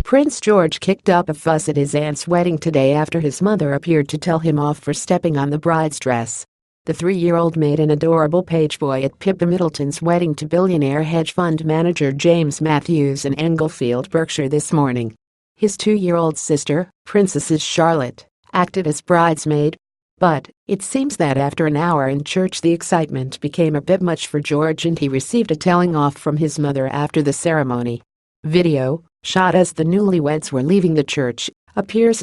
Prince George kicked up a fuss at his aunt's wedding today after his mother appeared to tell him off for stepping on the bride's dress. The 3-year-old made an adorable page boy at Pippa Middleton's wedding to billionaire hedge fund manager James Matthews in Englefield, Berkshire this morning. His 2-year-old sister, Princess Charlotte, acted as bridesmaid. But it seems that after an hour in church the excitement became a bit much for George and he received a telling off from his mother after the ceremony. Video, shot as the newlyweds were leaving the church,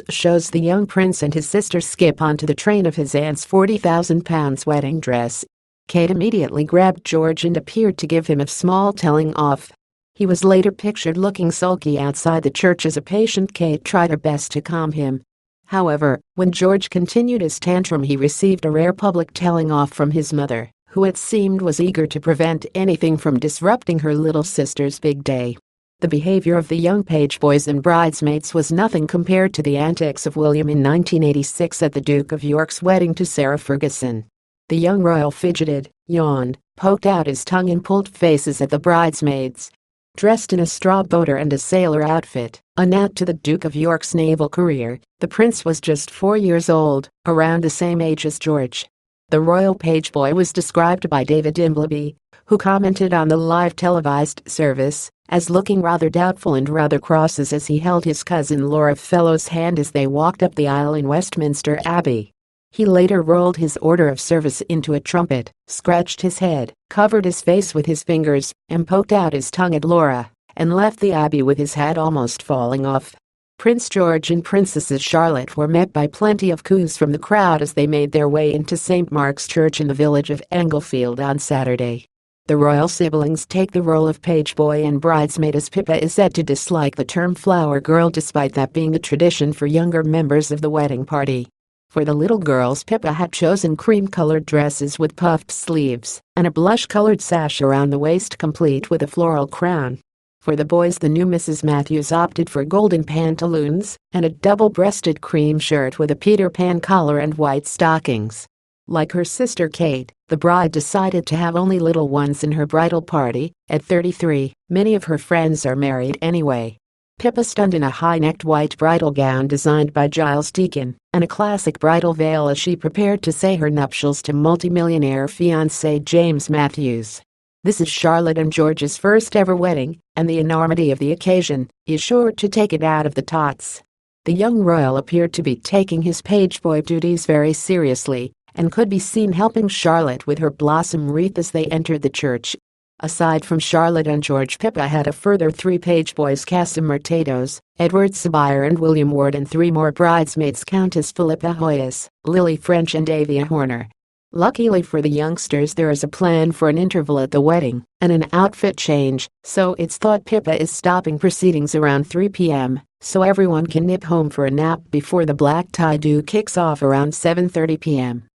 shows the young prince and his sister skip onto the train of his aunt's £40,000 wedding dress. Kate immediately grabbed George and appeared to give him a small telling off. He was later pictured looking sulky outside the church as a patient Kate tried her best to calm him. However, when George continued his tantrum he received a rare public telling off from his mother, who it seemed was eager to prevent anything from disrupting her little sister's big day. The behavior of the young page boys and bridesmaids was nothing compared to the antics of William in 1986 at the Duke of York's wedding to Sarah Ferguson. The young royal fidgeted, yawned, poked out his tongue and pulled faces at the bridesmaids. Dressed in a straw boater and a sailor outfit, a nod to the Duke of York's naval career, the prince was just 4 years old, around the same age as George. The royal page boy was described by David Dimbleby, who commented on the live televised service, as looking rather doubtful and rather cross as he held his cousin Laura Fellowes' hand as they walked up the aisle in Westminster Abbey. He later rolled his order of service into a trumpet, scratched his head, covered his face with his fingers, and poked out his tongue at Laura, and left the Abbey with his hat almost falling off. Prince George and Princess Charlotte were met by plenty of coos from the crowd as they made their way into St. Mark's Church in the village of Englefield on Saturday. The royal siblings take the role of page boy and bridesmaid as Pippa is said to dislike the term flower girl despite that being a tradition for younger members of the wedding party. For the little girls Pippa had chosen cream-colored dresses with puffed sleeves and a blush-colored sash around the waist complete with a floral crown. For the boys the new Mrs. Matthews opted for golden pantaloons and a double-breasted cream shirt with a Peter Pan collar and white stockings. Like her sister Kate, the bride decided to have only little ones in her bridal party. At 33, many of her friends are married anyway. Pippa donned in a high-necked white bridal gown designed by Giles Deacon and a classic bridal veil as she prepared to say her nuptials to multimillionaire fiancé James Matthews. This is Charlotte and George's first ever wedding, and the enormity of the occasion is sure to take it out of the tots. The young royal appeared to be taking his page boy duties very seriously and could be seen helping Charlotte with her blossom wreath as they entered the church. Aside from Charlotte and George, Pippa had a further 3 page boys: Casim Mertados, Edward Sabire and William Ward, and 3 more bridesmaids: Countess Philippa Hoyas, Lily French and Avia Horner. Luckily for the youngsters there is a plan for an interval at the wedding and an outfit change, so it's thought Pippa is stopping proceedings around 3 p.m. so everyone can nip home for a nap before the black tie do kicks off around 7:30 p.m.